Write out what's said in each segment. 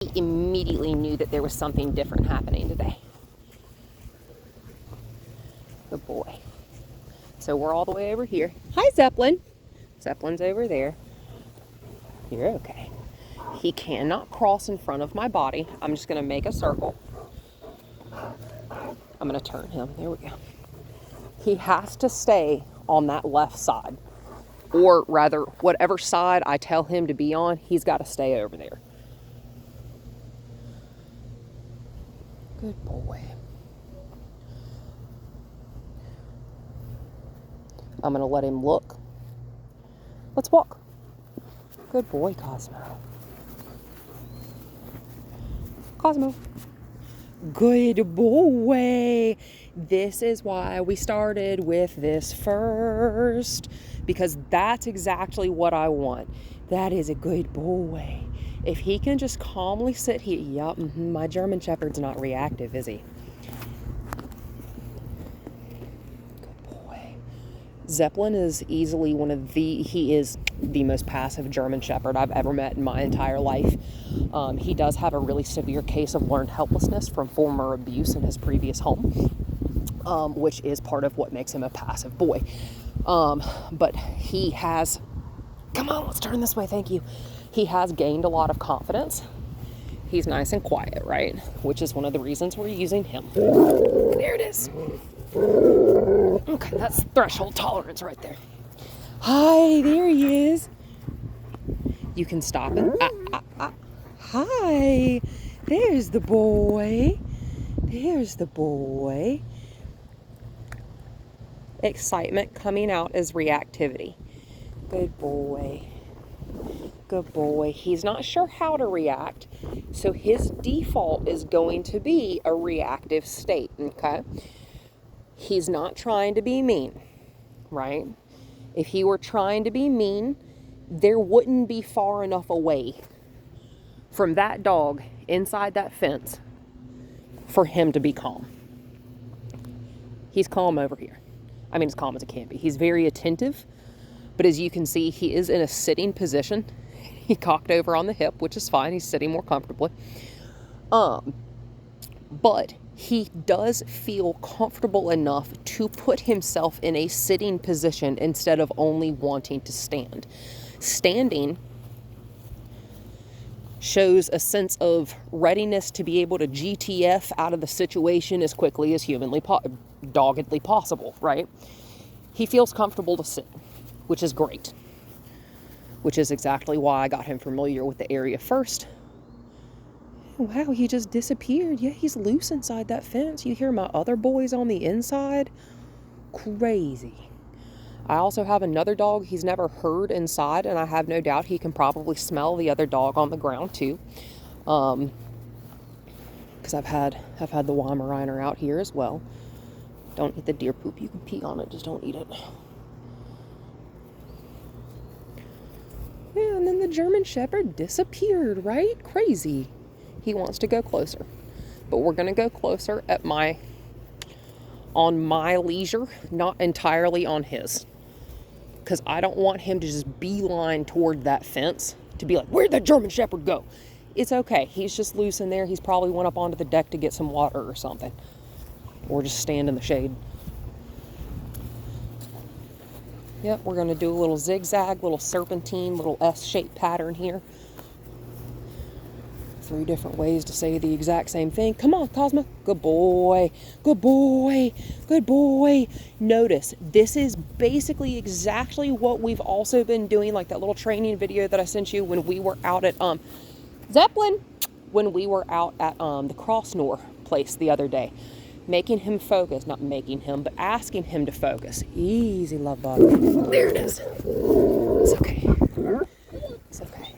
He immediately knew that there was something different happening today. Good boy. So we're all the way over here. Hi, Zeppelin. Zeppelin's over there. You're okay. He cannot cross in front of my body. I'm just going to make a circle. I'm going to turn him. There we go. He has to stay on that left side. Or rather, whatever side I tell him to be on, he's got to stay over there. Good boy. I'm going to let him look. Let's walk. Good boy, Cosmo. Cosmo. Good boy. This is why we started with this first. Because that's exactly what I want. That is a good boy. If he can just calmly sit here. Yup, my German Shepherd's not reactive, is he? Good boy. Zeppelin is easily he is the most passive German Shepherd I've ever met in my entire life. He does have a really severe case of learned helplessness from former abuse in his previous home, which is part of what makes him a passive boy. But he has, come on, let's turn this way, thank you. He has gained a lot of confidence. He's nice and quiet, right? Which is one of the reasons we're using him. There it is. Okay, that's threshold tolerance right there. Hi, there he is. You can stop him. Hi, there's the boy. There's the boy. Excitement coming out as reactivity. Good boy. Good boy. He's not sure how to react, so his default is going to be a reactive state, okay? He's not trying to be mean, right? If he were trying to be mean, there wouldn't be far enough away from that dog inside that fence for him to be calm. He's calm over here. I mean, as calm as it can be. He's very attentive, but as you can see, he is in a sitting position. He cocked over on the hip, which is fine. He's sitting more comfortably. But he does feel comfortable enough to put himself in a sitting position instead of only wanting to stand. Standing shows a sense of readiness to be able to GTF out of the situation as quickly as doggedly possible, right? He feels comfortable to sit, which is great. Which is exactly why I got him familiar with the area first. Wow, he just disappeared. Yeah, he's loose inside that fence. You hear my other boys on the inside? Crazy. I also have another dog he's never heard inside, and I have no doubt he can probably smell the other dog on the ground too. Because I've had the Weimaraner out here as well. Don't eat the deer poop. You can pee on it, just don't eat it. Yeah, and then the German Shepherd disappeared, right? Crazy. He wants to go closer. But we're going to go closer on my leisure, not entirely on his. Because I don't want him to just beeline toward that fence to be like, where'd that German Shepherd go? It's okay. He's just loose in there. He's probably went up onto the deck to get some water or something. Or just stand in the shade. Yep, we're going to do a little zigzag, little serpentine, little S-shaped pattern here. 3 different ways to say the exact same thing. Come on, Cosmo. Good boy. Good boy. Good boy. Notice, this is basically exactly what we've also been doing, like that little training video that I sent you when we were out at, Zeppelin, when we were out at, the Crossnor place the other day. Making him focus, not making him, but asking him to focus. Easy, love bug. There it is. It's okay. It's okay.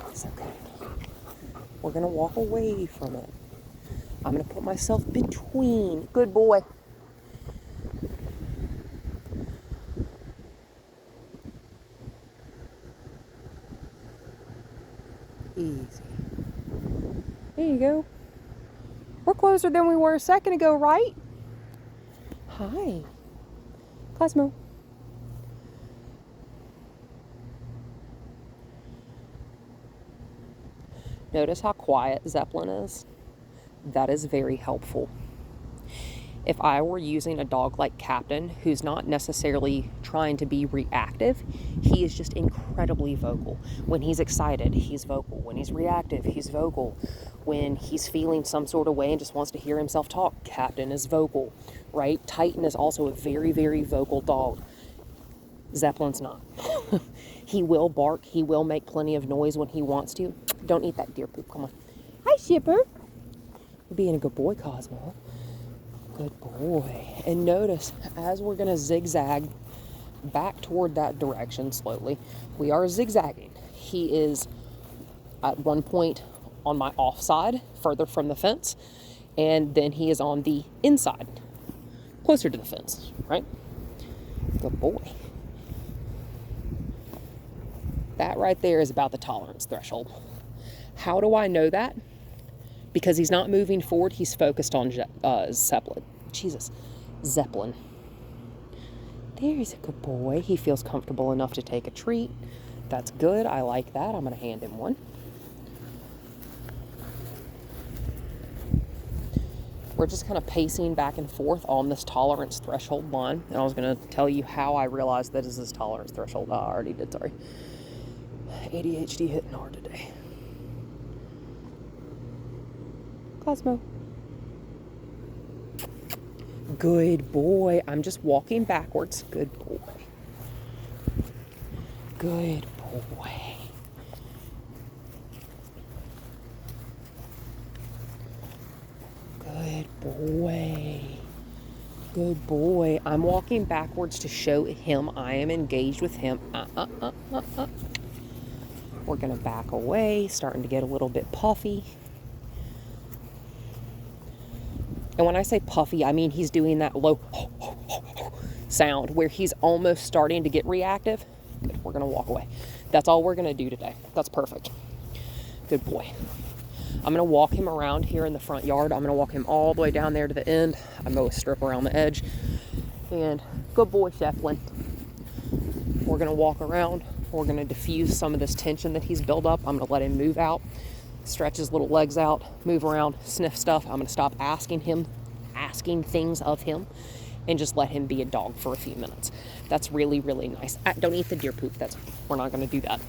It's okay. We're going to walk away from it. I'm going to put myself between. Good boy. Easy. There you go. We're closer than we were a second ago, right? Hi. Cosmo. Notice how quiet Zeppelin is? That is very helpful. If I were using a dog like Captain, who's not necessarily trying to be reactive, he is just incredibly vocal. When he's excited, he's vocal. When he's reactive, he's vocal. When he's feeling some sort of way and just wants to hear himself talk, Captain is vocal, right? Titan is also a very, very vocal dog. Zeppelin's not. He will bark. He will make plenty of noise when he wants to. Don't eat that deer poop. Come on. Hi, Shipper. You're being a good boy, Cosmo. Good boy. And notice, as we're going to zigzag back toward that direction slowly, we are zigzagging. He is at one point on my off side, further from the fence, and then he is on the inside, closer to the fence, right? Good boy. That right there is about the tolerance threshold. How do I know that? Because he's not moving forward, he's focused on Zeppelin. Jesus, Zeppelin. There's a good boy. He feels comfortable enough to take a treat. That's good. I like that. I'm going to hand him one. We're just kind of pacing back and forth on this tolerance threshold line. And I was going to tell you how I realized that is this tolerance threshold. I already did, sorry. ADHD hitting hard today. Cosmo. Good boy. I'm just walking backwards. Good boy. Good boy. Good boy. Good boy. I'm walking backwards to show him I am engaged with him. We're going to back away, starting to get a little bit puffy. And when I say puffy, I mean he's doing that low sound where he's almost starting to get reactive. Good, we're going to walk away. That's all we're going to do today. That's perfect. Good boy. I'm going to walk him around here in the front yard. I'm going to walk him all the way down there to the end. I'm going to strip around the edge. And good boy, Zeppelin. We're going to walk around. We're going to diffuse some of this tension that he's built up. I'm going to let him move out. Stretch his little legs out, move around, sniff stuff. I'm going to stop asking things of him, and just let him be a dog for a few minutes. That's really, really nice. Don't eat the deer poop. We're not going to do that.